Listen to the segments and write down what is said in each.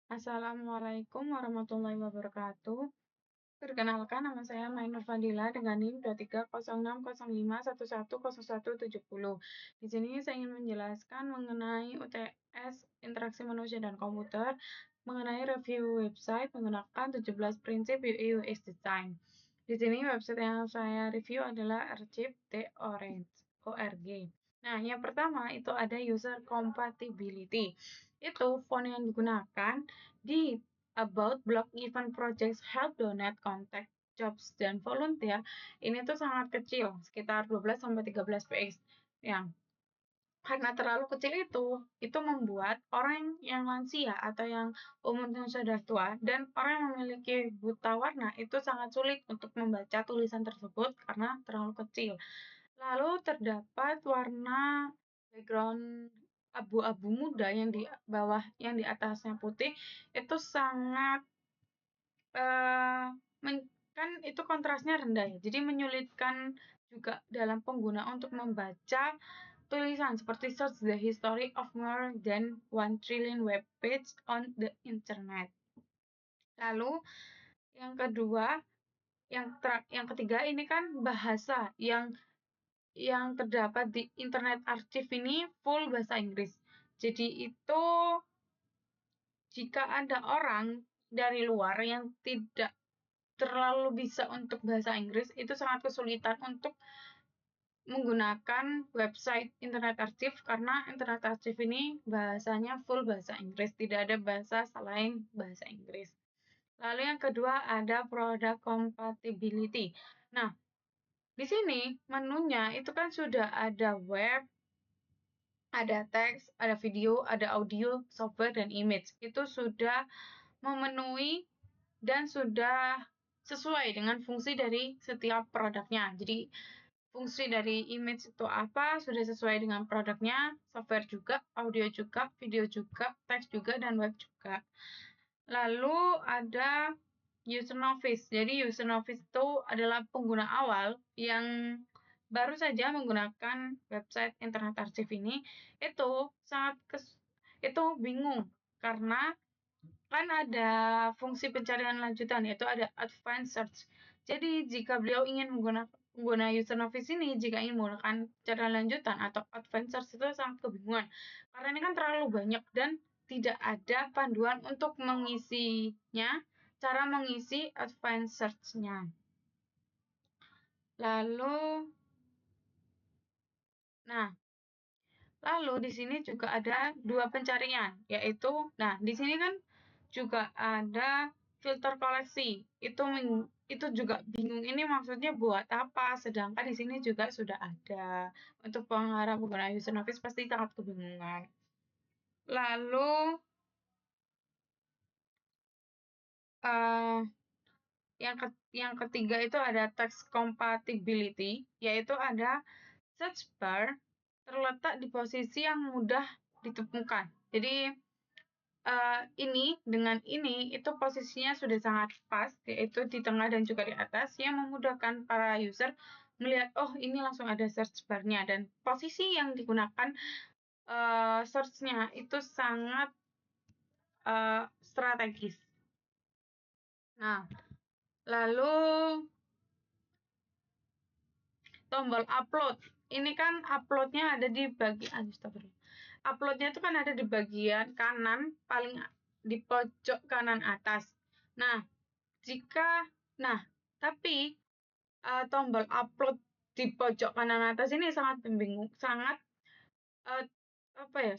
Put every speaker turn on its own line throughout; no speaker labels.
Assalamualaikum warahmatullahi wabarakatuh. Perkenalkan, nama saya Mainur Fadila dengan NIM 230605110170. Di sini saya ingin menjelaskan mengenai UTS Interaksi Manusia dan Komputer mengenai review website menggunakan 17 prinsip UI UX Design. Di sini website yang saya review adalah archive.org. Nah, yang pertama itu ada user compatibility. Itu font yang digunakan di About, Blog, Event, Projects, Help, Donate, Contact, Jobs, dan Volunteer ini tuh sangat kecil, sekitar 12-13 px. Yang karena terlalu kecil itu membuat orang yang lansia atau yang umurnya sudah tua dan orang yang memiliki buta warna itu sangat sulit untuk membaca tulisan tersebut karena terlalu kecil. Lalu terdapat warna background abu-abu muda yang di bawah, yang di atasnya putih, itu sangat kan itu kontrasnya rendah ya, jadi menyulitkan juga dalam pengguna untuk membaca tulisan seperti search the history of more than 1 trillion web page on the internet. Lalu yang kedua, yang ketiga ini kan bahasa yang terdapat di Internet Archive ini full bahasa Inggris. Jadi itu jika ada orang dari luar yang tidak terlalu bisa untuk bahasa Inggris, itu sangat kesulitan untuk menggunakan website Internet Archive karena Internet Archive ini bahasanya full bahasa Inggris, tidak ada bahasa selain bahasa Inggris. Lalu yang kedua ada product compatibility. Nah, di sini menunya itu kan sudah ada web, ada teks, ada video, ada audio, software, dan image. Itu sudah memenuhi dan sudah sesuai dengan fungsi dari setiap produknya. Jadi, fungsi dari image itu apa, sudah sesuai dengan produknya, software juga, audio juga, video juga, teks juga, dan web juga. Lalu ada user novice. Jadi user novice itu adalah pengguna awal yang baru saja menggunakan website Internet Archive ini, itu itu bingung karena kan ada fungsi pencarian lanjutan, yaitu ada advanced search. Jadi jika beliau ingin menggunakan user novice ini, jika ingin menggunakan pencarian lanjutan atau advanced search, itu sangat kebingungan karena ini kan terlalu banyak dan tidak ada panduan untuk mengisinya, cara mengisi advanced search-nya. Lalu di sini juga ada dua pencarian, yaitu, di sini kan juga ada filter koleksi. Itu juga bingung, ini maksudnya buat apa? Sedangkan di sini juga sudah ada. Untuk pengguna user novice pasti sangat kebingungan. Lalu uh, yang ketiga itu ada text compatibility, yaitu ada search bar terletak di posisi yang mudah ditemukan. Jadi ini dengan ini itu posisinya sudah sangat pas, yaitu di tengah dan juga di atas, yang memudahkan para user melihat, oh ini langsung ada search bar-nya, dan posisi yang digunakan search-nya itu sangat strategis. Nah, lalu tombol upload. Ini kan uploadnya ada di bagian uploadnya itu kan ada di bagian kanan, paling di pojok kanan atas. Tapi tombol upload di pojok kanan atas ini sangat membingungkan,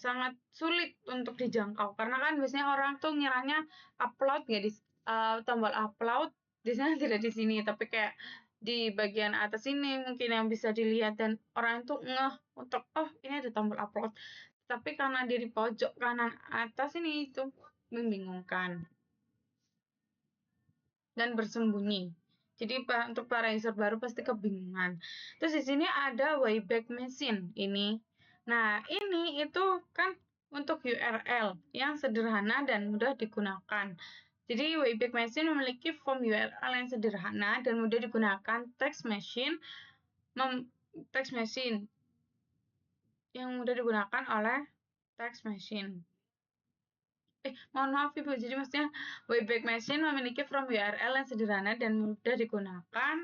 sangat sulit untuk dijangkau karena kan biasanya orang tuh ngiranya upload ya di tombol upload di sana tidak di sini, tapi kayak di bagian atas ini mungkin yang bisa dilihat dan orang itu ngeh untuk ini ada tombol upload, tapi karena dia di pojok kanan atas ini itu membingungkan dan bersembunyi. Jadi untuk para user baru pasti kebingungan. Terus di sini ada Wayback Machine ini. Nah, ini itu kan untuk URL yang sederhana dan mudah digunakan. Jadi Wayback Machine memiliki form URL yang sederhana dan mudah digunakan text machine yang mudah digunakan oleh text machine. mohon maaf Ibu, jadi maksudnya Wayback Machine memiliki from URL yang sederhana dan mudah digunakan,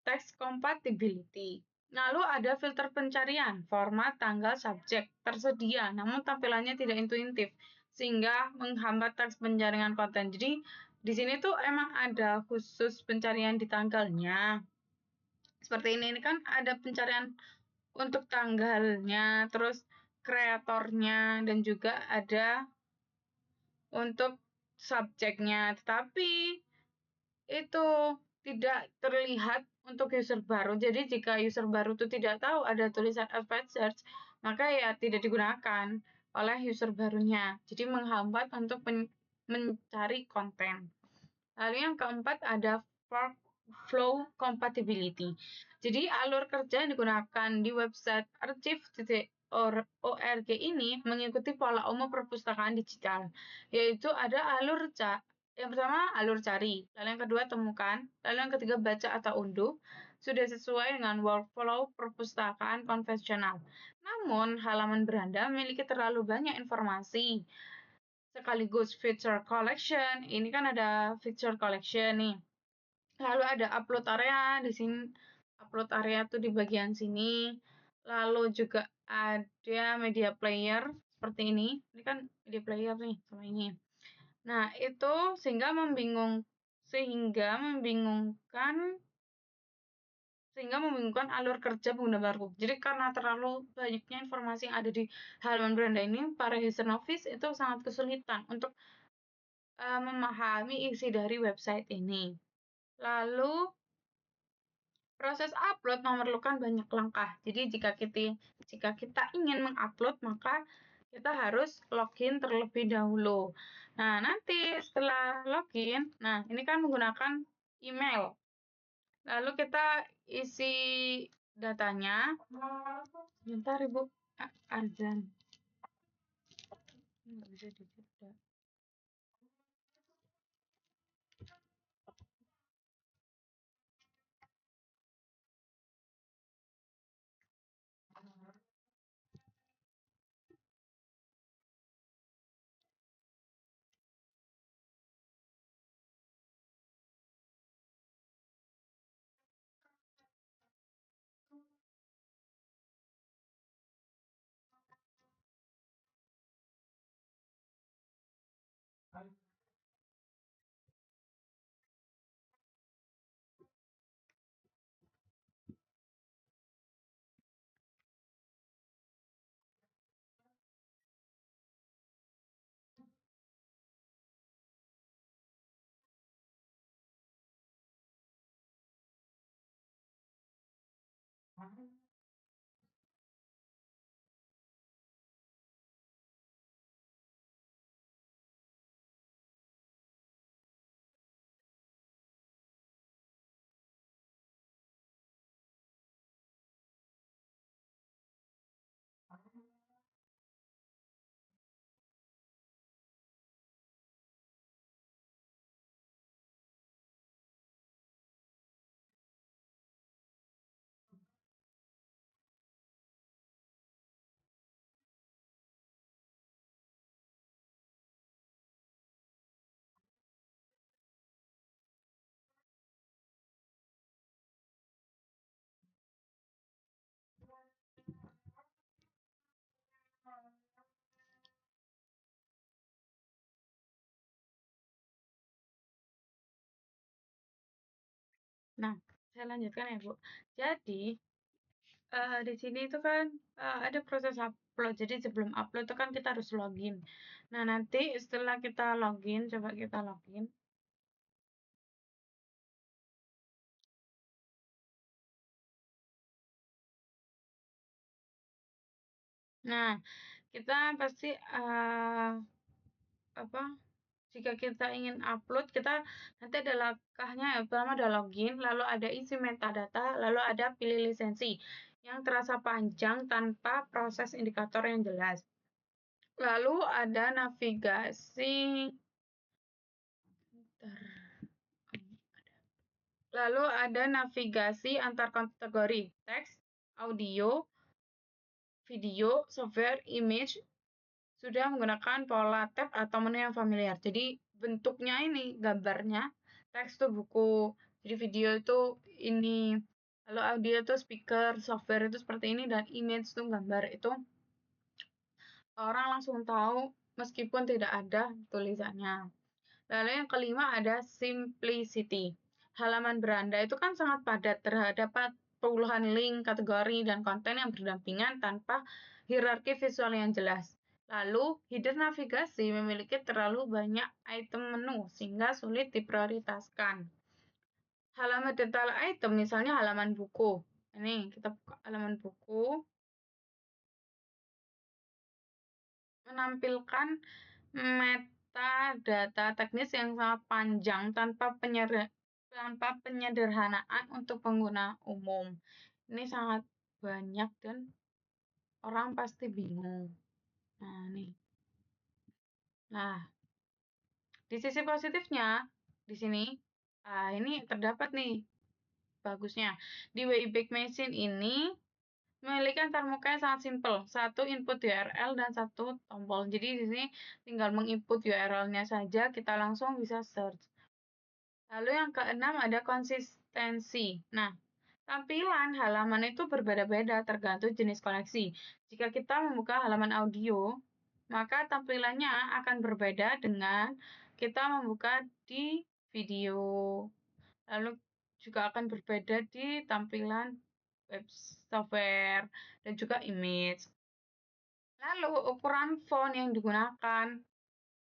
text compatibility. Lalu ada filter pencarian, format, tanggal, subjek tersedia, namun tampilannya tidak intuitif sehingga menghambat teks penjaringan konten. Jadi di sini tuh emang ada khusus pencarian di tanggalnya. Seperti ini kan ada pencarian untuk tanggalnya, terus kreatornya, dan juga ada untuk subjeknya. Tetapi itu tidak terlihat untuk user baru. Jadi jika user baru itu tidak tahu ada tulisan advanced search, maka ya tidak digunakan oleh user barunya. Jadi menghambat untuk mencari konten. Lalu yang keempat ada workflow compatibility. Jadi alur kerja yang digunakan di website archive.org ini mengikuti pola umum perpustakaan digital, yaitu ada alur yang pertama alur cari, lalu yang kedua temukan, lalu yang ketiga baca atau unduh, sudah sesuai dengan workflow perpustakaan konvensional. Namun halaman beranda memiliki terlalu banyak informasi sekaligus feature collection. Ini kan ada feature collection nih. Lalu ada upload area di sini. Upload area tuh di bagian sini. Lalu juga ada media player seperti ini. Ini kan media player nih sama ini. Nah, itu sehingga membingungkan alur kerja pengguna baru. Jadi karena terlalu banyaknya informasi yang ada di halaman beranda ini, para user novice itu sangat kesulitan untuk memahami isi dari website ini. Lalu proses upload memerlukan banyak langkah. Jadi jika kita ingin mengupload, maka kita harus login terlebih dahulu. Nah, nanti setelah login, nah ini kan menggunakan email. Lalu kita isi datanya. Sebentar Ibu, azan. Nggak bisa dijeda. Nah, saya lanjutkan ya Bu. Jadi di sini itu kan ada proses upload. Jadi sebelum upload itu kan kita harus login. Nah, nanti setelah kita login, coba kita login. Nah, kita pasti apa? Jika kita ingin upload, kita nanti ada langkahnya. Yang pertama ada login, lalu ada isi metadata, lalu ada pilih lisensi yang terasa panjang tanpa proses indikator yang jelas. Lalu ada navigasi. Lalu ada navigasi antar kategori, teks, audio, video, software, image, sudah menggunakan pola tab atau menu yang familiar. Jadi bentuknya ini gambarnya, teks itu buku, jadi video itu ini, lalu audio itu speaker, software itu seperti ini, dan image itu gambar itu orang langsung tahu meskipun tidak ada tulisannya. Lalu yang kelima ada simplicity. Halaman beranda itu kan sangat padat, terdapat puluhan link, kategori, dan konten yang berdampingan tanpa hierarki visual yang jelas. Lalu, hidden navigasi memiliki terlalu banyak item menu sehingga sulit diprioritaskan. Halaman detail item, misalnya halaman buku. Ini kita buka halaman buku, menampilkan metadata teknis yang sangat panjang tanpa penyederhanaan untuk pengguna umum. Ini sangat banyak dan orang pasti bingung. Nah, nih. Nah, di sisi positifnya, di sini, ini terdapat nih bagusnya. Di Wayback Machine ini memiliki antarmuka yang sangat simpel, satu input URL dan satu tombol. Jadi di sini tinggal menginput URL-nya saja, kita langsung bisa search. Lalu yang keenam ada konsistensi. Nah, tampilan halaman itu berbeda-beda tergantung jenis koleksi. Jika kita membuka halaman audio, maka tampilannya akan berbeda dengan kita membuka di video. Lalu juga akan berbeda di tampilan web software dan juga image. Lalu ukuran font yang digunakan,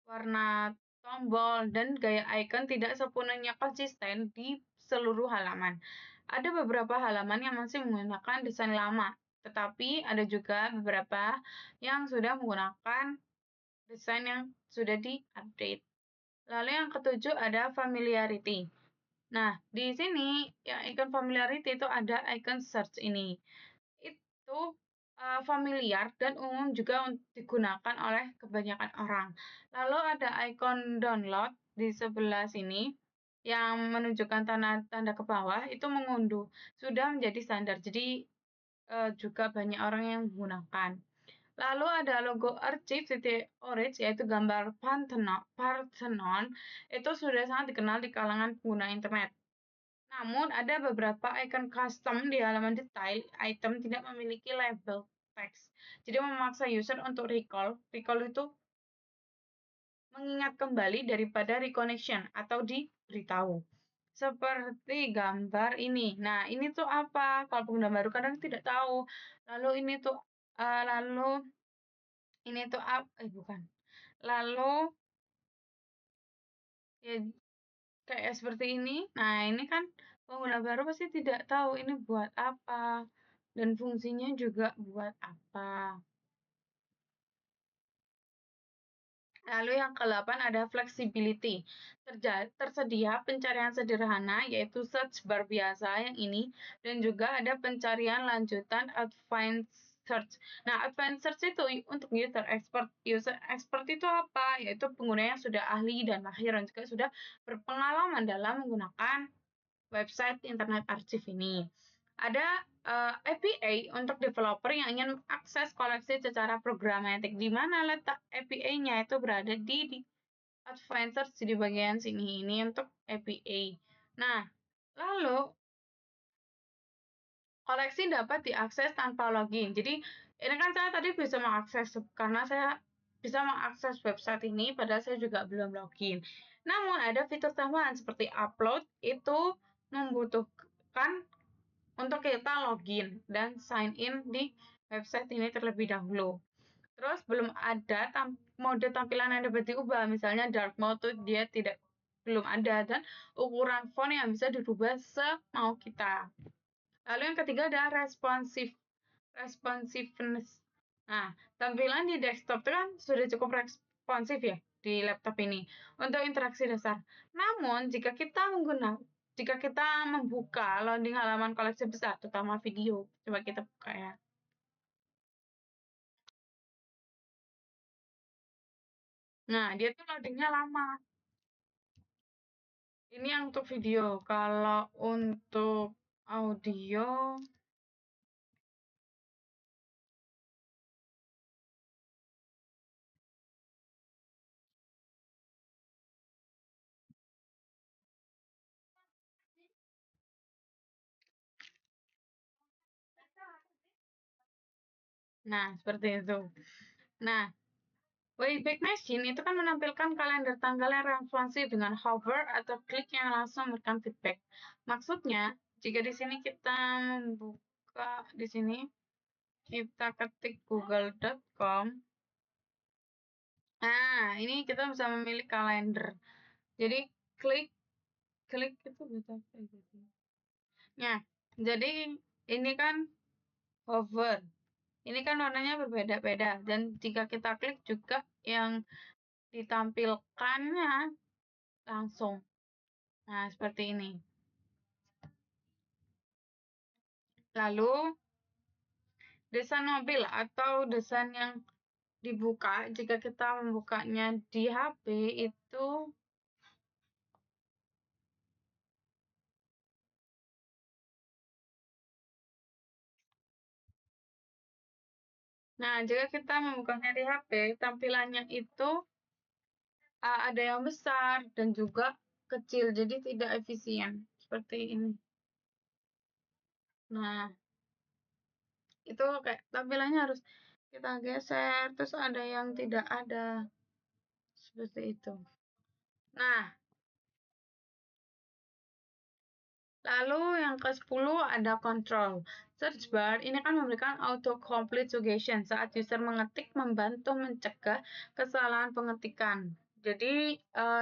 warna tombol, dan gaya icon tidak sepenuhnya konsisten di seluruh halaman. Ada beberapa halaman yang masih menggunakan desain lama, tetapi ada juga beberapa yang sudah menggunakan desain yang sudah di-update. Lalu yang ketujuh ada familiarity. Nah, di sini yang icon familiarity itu ada icon search ini. Itu familiar dan umum juga digunakan oleh kebanyakan orang. Lalu ada icon download di sebelah sini yang menunjukkan tanda-tanda ke bawah itu mengunduh. Sudah menjadi standar. Jadi juga banyak orang yang menggunakan. Lalu ada logo Archive.org yaitu gambar Parthenon itu sudah sangat dikenal di kalangan pengguna internet. Namun, ada beberapa icon custom di halaman detail item tidak memiliki label teks. Jadi memaksa user untuk recall. Recall itu mengingat kembali daripada reconnection atau diberitahu. Seperti gambar ini. Nah, ini tuh apa? Kalau pengguna baru kadang tidak tahu. Lalu ini tuh lalu ini tuh bukan. Lalu ya kayak seperti ini. Nah, ini kan pengguna baru pasti tidak tahu ini buat apa dan fungsinya juga buat apa. Lalu yang ke-8 ada flexibility. Tersedia pencarian sederhana yaitu search bar biasa yang ini dan juga ada pencarian lanjutan advanced search. Nah, advanced search itu untuk user expert. User expert itu apa? Yaitu pengguna yang sudah ahli dan mahir dan juga sudah berpengalaman dalam menggunakan website internet archive ini. Ada APA untuk developer yang ingin akses koleksi secara programatik, di mana letak APA-nya itu berada di Advanced Search di bagian sini. Ini untuk APA. Nah, lalu koleksi dapat diakses tanpa login. Jadi, ini kan saya tadi bisa mengakses karena saya bisa mengakses website ini padahal saya juga belum login. Namun ada fitur tambahan seperti upload itu membutuhkan untuk kita login dan sign in di website ini terlebih dahulu. Terus belum ada mode tampilan yang dapat diubah, misalnya dark mode itu dia belum ada dan ukuran font yang bisa dirubah semau kita. Lalu yang ketiga ada responsiveness. Nah, tampilan di desktop itu kan sudah cukup responsif ya di laptop ini untuk interaksi dasar. Namun, jika kita membuka loading halaman koleksi besar, terutama video, coba kita buka ya. Nah, dia tuh loadingnya lama. Ini yang untuk video. Kalau untuk audio, Nah, seperti itu. Nah, Wayback Machine itu kan menampilkan kalender tanggal yang responsif dengan hover atau klik yang langsung memberikan feedback. Maksudnya, jika di sini kita membuka di sini, kita ketik google.com. Nah, ini kita bisa memilih kalender. Jadi klik itu bisa kayak gitu. Nah, jadi ini kan hover. Ini kan warnanya berbeda-beda dan jika kita klik juga yang ditampilkannya langsung. Nah, seperti ini. Lalu, desain mobil atau desain yang dibuka, jika kita membukanya di HP itu, nah jika kita membukanya di HP, tampilannya itu ada yang besar dan juga kecil, jadi tidak efisien. Seperti ini. Nah, itu kayak tampilannya harus kita geser, terus ada yang tidak ada. Seperti itu. Nah, lalu yang ke-10 ada control. Search bar ini kan memberikan autocomplete suggestion saat user mengetik membantu mencegah kesalahan pengetikan. Jadi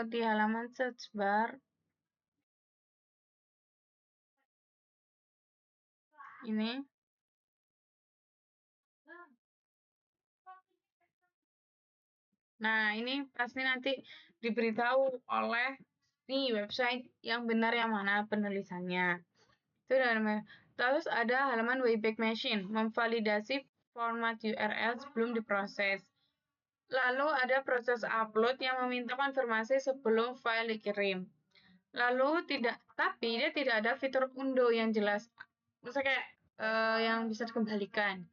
di halaman search bar ini, nah ini pasti nanti diberitahu oleh di website yang benar yang mana penulisannya. Itu namanya. Terus ada halaman Wayback Machine, memvalidasi format URL sebelum diproses. Lalu ada proses upload yang meminta konfirmasi sebelum file dikirim. Lalu tapi dia tidak ada fitur undo yang jelas. Misalnya kayak yang bisa dikembalikan.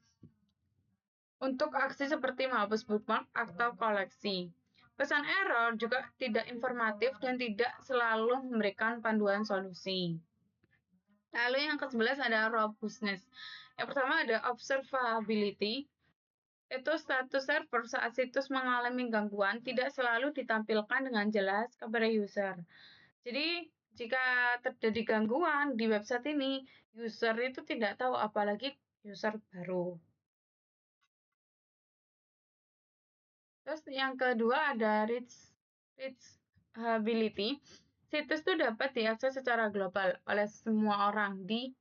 Untuk aksi seperti menghapus bookmark atau koleksi. Pesan error juga tidak informatif dan tidak selalu memberikan panduan solusi. Lalu yang ke-11 ada robustness. Yang pertama ada observability. Itu status server saat situs mengalami gangguan tidak selalu ditampilkan dengan jelas kepada user. Jadi, jika terjadi gangguan di website ini, user itu tidak tahu, apalagi user baru. Terus yang kedua ada reachability. Situs itu dapat diakses secara global oleh semua orang di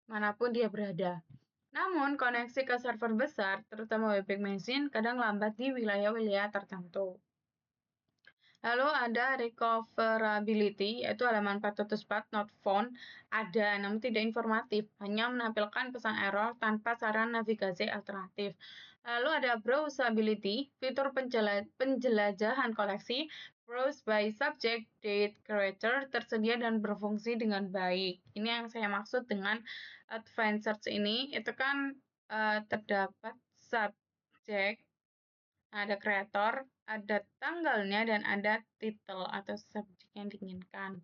manapun dia berada. Namun, koneksi ke server besar, terutama Wayback Machine, kadang lambat di wilayah-wilayah tertentu. Lalu ada recoverability, yaitu halaman 404 not found, ada namun tidak informatif, hanya menampilkan pesan error tanpa saran navigasi alternatif. Lalu ada browsability, fitur penjelajahan koleksi, browse by subject, date, creator, tersedia dan berfungsi dengan baik. Ini yang saya maksud dengan advanced search ini, itu kan terdapat subject, ada kreator, ada tanggalnya, dan ada title atau subjek yang diinginkan.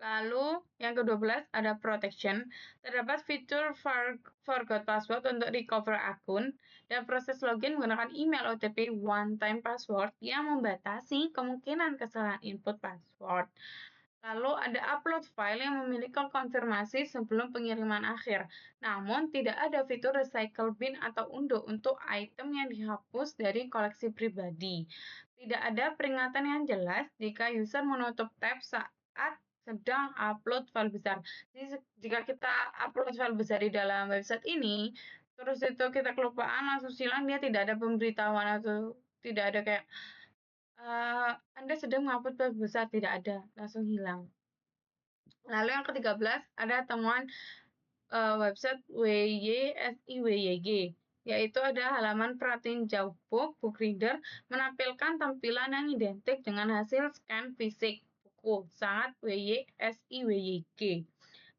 Lalu yang ke-12 ada protection. Terdapat fitur forgot password untuk recover akun dan proses login menggunakan email OTP one time password yang membatasi kemungkinan kesalahan input password. Lalu ada upload file yang memiliki konfirmasi sebelum pengiriman akhir. Namun tidak ada fitur recycle bin atau undo untuk item yang dihapus dari koleksi pribadi. Tidak ada peringatan yang jelas jika user menutup tab saat sedang upload file besar. Jadi jika kita upload file besar di dalam website ini, terus itu kita kelupaan langsung hilang, dia tidak ada pemberitahuan atau tidak ada kayak Anda sedang mengupload file besar, tidak ada, langsung hilang. Lalu yang ke-13 ada temuan website WYSIWYG, yaitu ada halaman perhatiin jauh book reader menampilkan tampilan yang identik dengan hasil scan fisik buku sangat WYSIWYG.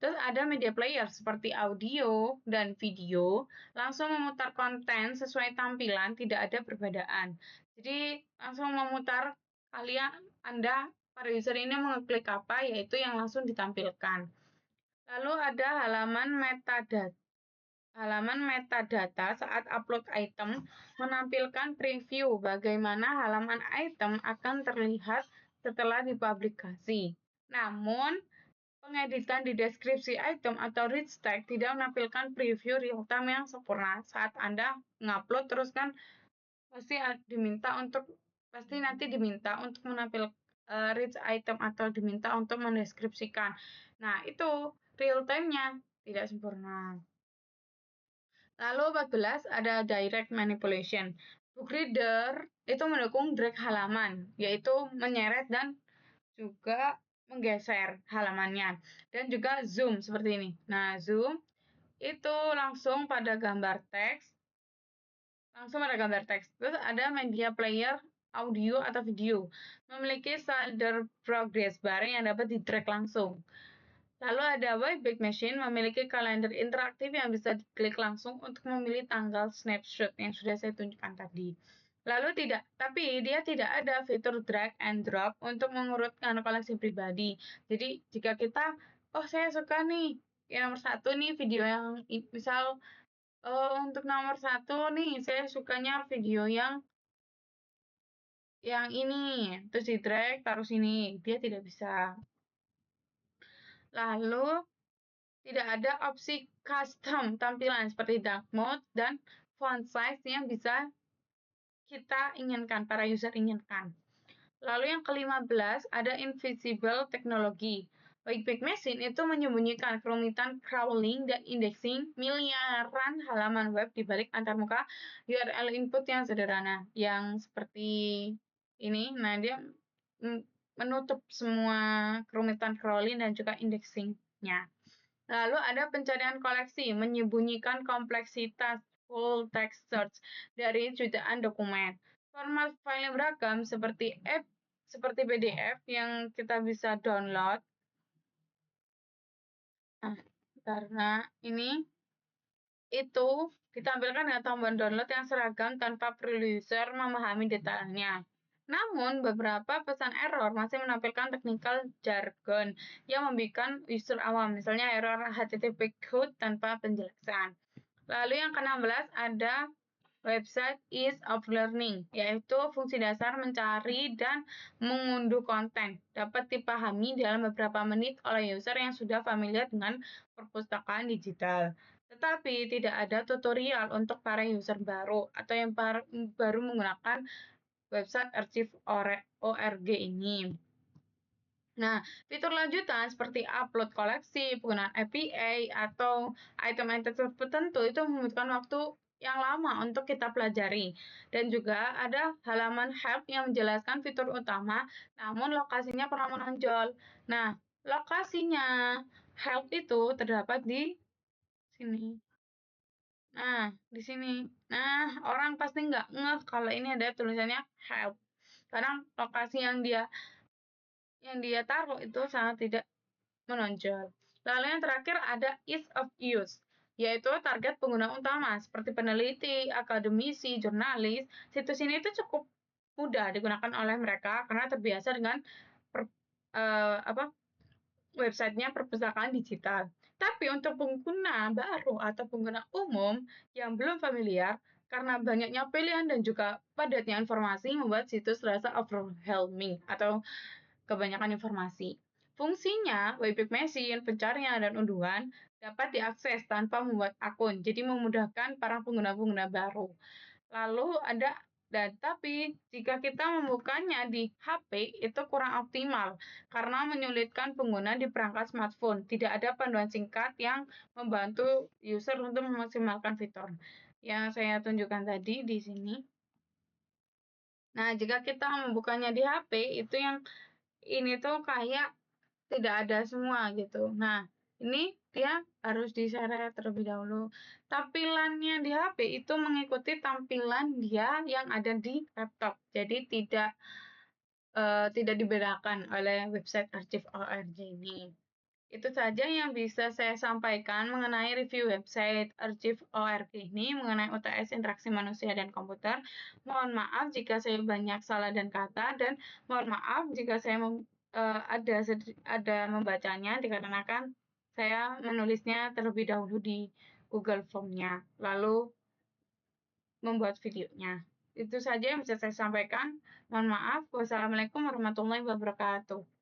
Terus ada media player seperti audio dan video langsung memutar konten sesuai tampilan, tidak ada perbedaan. Jadi langsung memutar, Anda para user ini mengeklik apa, yaitu yang langsung ditampilkan. Lalu ada halaman metadata. Halaman metadata saat upload item menampilkan preview bagaimana halaman item akan terlihat setelah dipublikasi. Namun, pengeditan di deskripsi item atau rich tag tidak menampilkan preview real-time yang sempurna. Saat Anda ngupload terus kan pasti nanti diminta untuk menampilkan rich item atau diminta untuk mendeskripsikan. Nah, itu real time-nya tidak sempurna. Lalu 14 ada direct manipulation. Book reader itu mendukung drag halaman, yaitu menyeret dan juga menggeser halamannya. Dan juga zoom seperti ini. Nah, zoom itu langsung pada gambar teks. Terus ada media player audio atau video. Memiliki slider progress bar yang dapat di-drag langsung. Lalu ada Wayback Machine memiliki kalender interaktif yang bisa diklik langsung untuk memilih tanggal snapshot yang sudah saya tunjukkan tadi. Tapi dia tidak ada fitur drag and drop untuk mengurutkan koleksi pribadi. Jadi jika kita, saya suka nih, yang nomor 1 nih video yang misal untuk nomor 1 nih saya sukanya video yang ini, terus di drag taruh sini, dia tidak bisa. Lalu tidak ada opsi custom tampilan seperti dark mode dan font size yang bisa kita inginkan, para user inginkan. Lalu yang ke-15 ada invisible technology. Wayback Machine itu menyembunyikan kerumitan crawling dan indexing miliaran halaman web di balik antarmuka URL input yang sederhana, yang seperti ini. Nah, dia menutup semua kerumitan crawling dan juga indexing-nya. Lalu ada pencarian koleksi, menyembunyikan kompleksitas full text search dari jutaan dokumen. Format file yang beragam seperti PDF yang kita bisa download. Nah, karena ini itu ditampilkan dengan tombol download yang seragam tanpa perlu user memahami detailnya. Namun, beberapa pesan error masih menampilkan technical jargon yang membuat user awam, misalnya error HTTP code tanpa penjelasan. Lalu yang ke-16 ada website ease of learning, yaitu fungsi dasar mencari dan mengunduh konten. Dapat dipahami dalam beberapa menit oleh user yang sudah familiar dengan perpustakaan digital. Tetapi tidak ada tutorial untuk para user baru atau yang baru menggunakan website archive.org ini. Nah, fitur lanjutan seperti upload koleksi, penggunaan API, atau item-item tertentu itu membutuhkan waktu yang lama untuk kita pelajari. Dan juga ada halaman help yang menjelaskan fitur utama, namun lokasinya kurang menonjol. Nah, lokasinya help itu terdapat di sini. Nah, di sini. Nah, orang pasti nggak ngeh kalau ini ada tulisannya help. Karena lokasi yang dia taruh itu sangat tidak menonjol. Lalu yang terakhir ada ease of use, yaitu target pengguna utama seperti peneliti, akademisi, jurnalis. Situs ini itu cukup mudah digunakan oleh mereka karena terbiasa dengan websitenya perpustakaan digital. Tapi untuk pengguna baru atau pengguna umum yang belum familiar, karena banyaknya pilihan dan juga padatnya informasi membuat situs terasa overwhelming atau kebanyakan informasi. Fungsinya, Wayback Machine, pencarian, dan unduhan dapat diakses tanpa membuat akun, jadi memudahkan para pengguna-pengguna baru. Lalu tapi jika kita membukanya di HP itu kurang optimal karena menyulitkan pengguna di perangkat smartphone. Tidak ada panduan singkat yang membantu user untuk memaksimalkan fitur yang saya tunjukkan tadi di sini. Nah, jika kita membukanya di HP itu yang ini tuh kayak tidak ada semua gitu. Nah, ini dia harus diseret terlebih dahulu. Tampilannya di HP itu mengikuti tampilan dia yang ada di laptop. Jadi tidak dibedakan oleh website archive.org ini. Itu saja yang bisa saya sampaikan mengenai review website archive.org ini mengenai UTS interaksi manusia dan komputer. Mohon maaf jika saya banyak salah dan kata, dan mohon maaf jika saya ada membacanya dikarenakan saya menulisnya terlebih dahulu di Google Form-nya, lalu membuat videonya. Itu saja yang bisa saya sampaikan. Mohon maaf. Wassalamualaikum warahmatullahi wabarakatuh.